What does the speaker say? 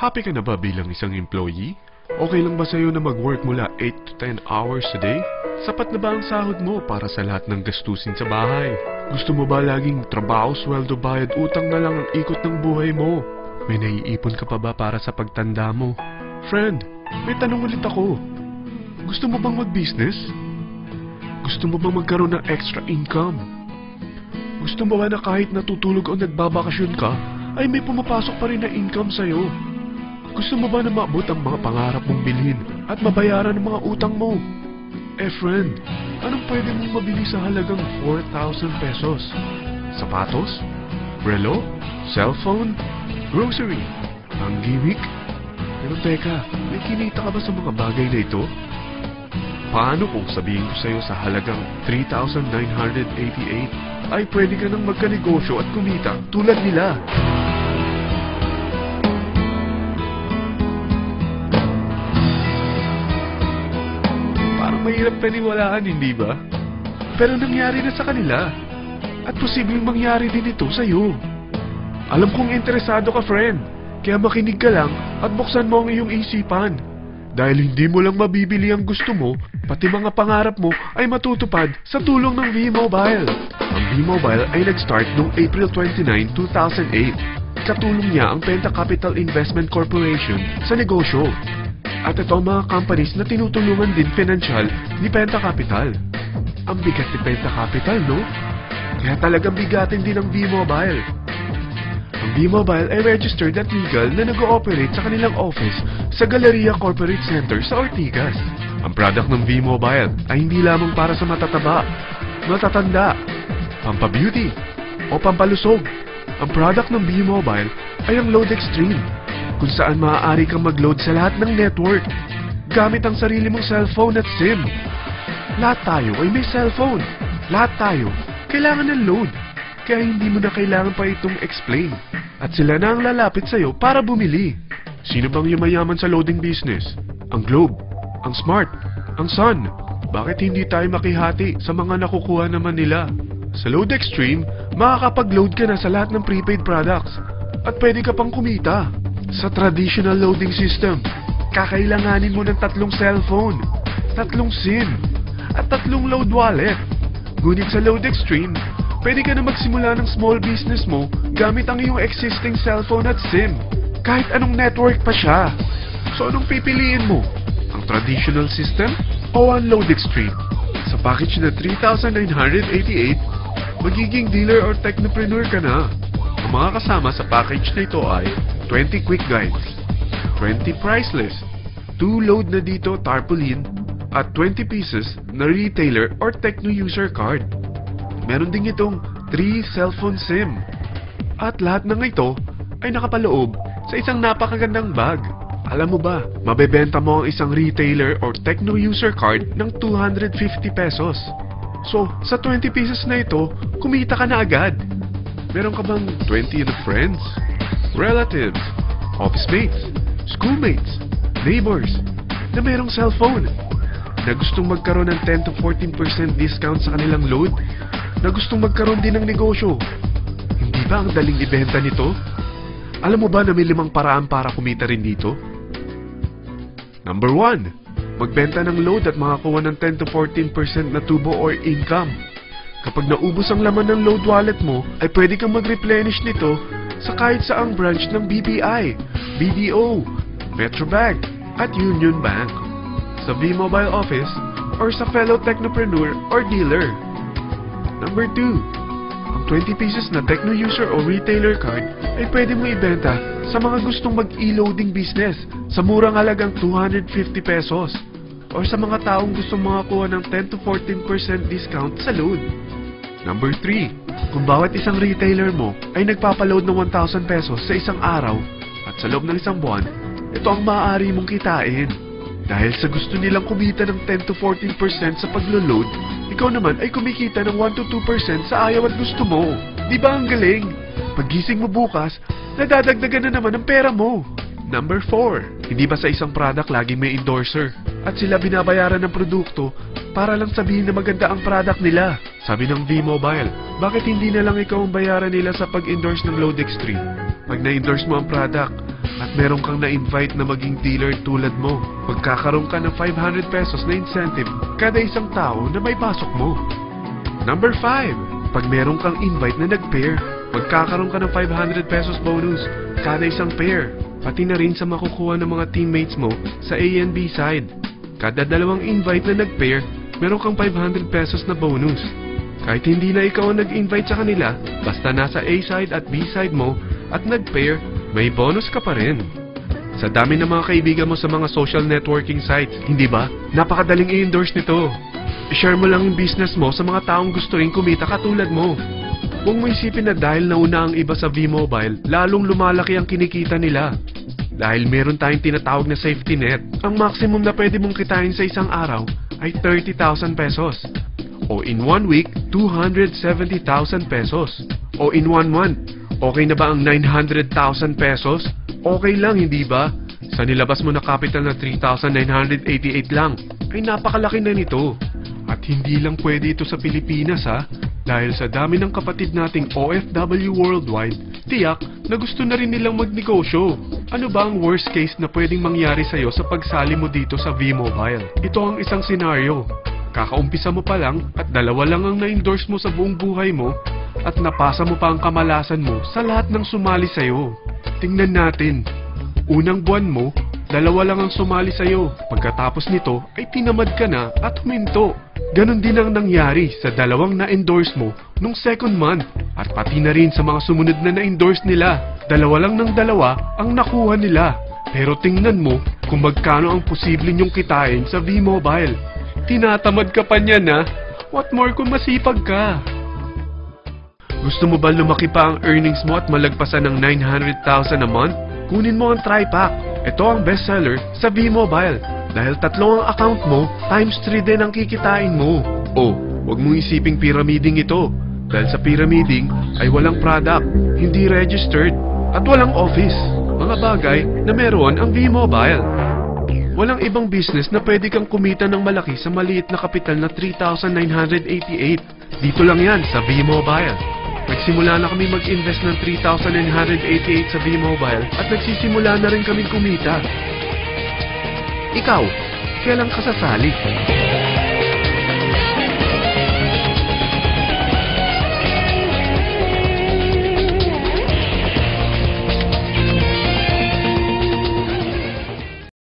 Happy ka na ba bilang isang employee? Okay lang ba sa'yo na mag-work mula 8 to 10 hours a day? Sapat na ba ang sahod mo para sa lahat ng gastusin sa bahay? Gusto mo ba laging trabaho, sweldo, bayad, utang na lang ang ikot ng buhay mo? May naiipon ka pa ba para sa pagtanda mo? Friend, may tanong ulit ako. Gusto mo bang mag-business? Gusto mo bang magkaroon ng extra income? Gusto mo ba na kahit natutulog o nagbabakasyon ka, ay may pumapasok pa rin na income sa'yo? Gusto mo ba na maabot ang mga pangarap mong bilhin at mabayaran ang mga utang mo? Friend, anong pwede mong mabili sa halagang 4,000 pesos? Sapatos? Relo? Cellphone? Grocery? Pang-gimmick? Pero teka, may kinita ka ba sa mga bagay na ito? Paano kung sabihin ko sa'yo sa halagang 3,988 ay pwede ka nang magkanegosyo at kumita tulad nila? Mahirap paniwalaan, hindi ba? Pero nangyari na sa kanila. At posibleng mangyari din ito sa'yo. Alam kong interesado ka, friend. Kaya makinig ka lang at buksan mo ang iyong isipan. Dahil hindi mo lang mabibili ang gusto mo, pati mga pangarap mo ay matutupad sa tulong ng V-Mobile. Ang V-Mobile ay nag-start noong April 29, 2008. Katulong niya ang Penta Capital Investment Corporation sa negosyo. At ito ang mga companies na tinutulungan din financial ni Penta Capital. Ang bigat ni Penta Capital, no? Kaya talagang bigatin din ang V-Mobile. Ang V-Mobile ay registered at legal na nag-ooperate sa kanilang office sa Galleria Corporate Center sa Ortigas. Ang product ng V-Mobile ay hindi lamang para sa matataba, matatanda, pampabeauty, o pampalusog. Ang product ng V-Mobile ay ang Load Extreme, kung saan maaari kang mag-load sa lahat ng network gamit ang sarili mong cellphone at SIM. Lahat tayo ay may cellphone. Lahat tayo kailangan ng load. Kaya hindi mo na kailangan pa itong explain. At sila na ang lalapit sa'yo para bumili. Sino bang yumayaman sa loading business? Ang Globe, ang Smart, ang Sun. Bakit hindi tayo makihati sa mga nakukuha naman nila? Sa Load Extreme, makakapag-load ka na sa lahat ng prepaid products. At pwede ka pang kumita. Sa traditional loading system, kakailanganin mo ng 3 cellphone, 3 SIM, at 3 load wallet. Ngunit sa Load Extreme, pwede ka na magsimula ng small business mo gamit ang iyong existing cellphone at SIM, kahit anong network pa siya. So anong pipiliin mo? Ang traditional system o ang Load Extreme? Sa package na 3,988, magiging dealer or technopreneur ka na. Ang mga kasama sa package na ito ay 20 quick guides, 20 price list, 2 load na dito tarpaulin, at 20 pieces na retailer or techno user card. Meron din itong 3 cellphone SIM. At lahat ng ito ay nakapaloob sa isang napakagandang bag. Alam mo ba, mabebenta mo ang isang retailer or techno user card ng 250 pesos. So, sa 20 pieces na ito, kumita ka na agad. Meron ka bang 20 na friends, relatives, office mates, schoolmates, neighbors na mayroong cellphone, na gustong magkaroon ng 10 to 14% discount sa kanilang load, na gustong magkaroon din ng negosyo? Hindi ba ang daling ibenta nito? Alam mo ba na may 5 paraan para kumita rin dito? Number 1, magbenta ng load at makakuha ng 10 to 14% na tubo or income. Kapag naubos ang laman ng load wallet mo, ay pwede kang mag-replenish nito sa kahit saang branch ng BPI, BDO, Metrobank, at Union Bank, sa V-Mobile office, or sa fellow technopreneur or dealer. Number 2, ang 20 pieces na techno user o retailer card ay pwede mo ibenta sa mga gustong mag-e-loading business sa murang halagang 250 pesos, or sa mga taong gustong makakuha ng 10 to 14% discount sa load. Number 3, kung bawat isang retailer mo ay nagpapaload ng 1,000 pesos sa isang araw at sa loob ng isang buwan, ito ang maaari mong kitain. Dahil sa gusto nilang kumita ng 10 to 14% sa paglo-load, ikaw naman ay kumikita ng 1 to 2% sa ayaw at gusto mo. Di ba ang galing? Paggising mo bukas, nadadagdagan na naman ang pera mo. Number 4, hindi ba sa isang product laging may endorser at sila binabayaran ng produkto para lang sabihin na maganda ang product nila? Sabi ng V-Mobile, bakit hindi na lang ikaw ang bayaran nila sa pag-endorse ng Load Extreme? Pag na-endorse mo ang product, at meron kang na-invite na maging dealer tulad mo, magkakaroon ka ng 500 pesos na incentive kada isang tao na may pasok mo. Number 5. Pag meron kang invite na nag-pair, magkakaroon ka ng 500 pesos bonus kada isang pair, pati na rin sa makukuha ng mga teammates mo sa A and B side. Kada dalawang invite na nag-pair, meron kang 500 pesos na bonus. Kahit hindi na ikaw ang nag-invite sa kanila, basta nasa A side at B side mo at nag-pair, may bonus ka pa rin. Sa dami ng mga kaibigan mo sa mga social networking sites, hindi ba? Napakadaling i-endorse nito. I-share mo lang yung business mo sa mga taong gusto rin kumita katulad mo. Huwag mo isipin na dahil nauna ang iba sa V-Mobile, lalong lumalaki ang kinikita nila. Dahil meron tayong tinatawag na safety net, ang maximum na pwede mong kitain sa isang araw ay 30,000 pesos. O in 1 week, 270,000 pesos. O in 1 month, okay na ba ang 900,000 pesos? Okay lang, hindi ba? Sa nilabas mo na capital na 3,988 lang, ay napakalaki na nito. At hindi lang pwede ito sa Pilipinas ha, dahil sa dami ng kapatid nating OFW worldwide, tiyak na gusto na rin nilang magnegosyo. Ano ba ang worst case na pwedeng mangyari sa'yo sa pagsali mo dito sa V-Mobile? Ito ang isang senaryo. Kakaumpisa mo pa lang at dalawa lang ang na-endorse mo sa buong buhay mo at napasa mo pa ang kamalasan mo sa lahat ng sumali sa'yo. Tingnan natin. Unang buwan mo, dalawa lang ang sumali sa'yo. Pagkatapos nito ay tinamad ka na at huminto. Ganon din ang nangyari sa dalawang na-endorse mo nung second month at pati na rin sa mga sumunod na na-endorse nila. Dalawa lang ng dalawa ang nakuha nila. Pero tingnan mo kung magkano ang posible nyong kitain sa V-Mobile. Tinatamad ka pa niyan ha? What more kung masipag ka? Gusto mo ba lumaki pa ang earnings mo at malagpasan ng 900,000 a month? Kunin mo ang TriPack. Ito ang bestseller sa V-Mobile. Dahil 3 ang account mo, times 3 din ang kikitain mo. Oh, huwag mong isiping pyramiding ito. Dahil sa pyramiding ay walang product, hindi registered, at walang office. Mga bagay na meron ang V-Mobile. Walang ibang business na pwede kang kumita ng malaki sa maliit na kapital na 3,988. Dito lang yan sa V-Mobile. Nagsimula na kami mag-invest ng 3,988 sa V-Mobile at nagsisimula na rin kami kumita. Ikaw, kailan ka sasali?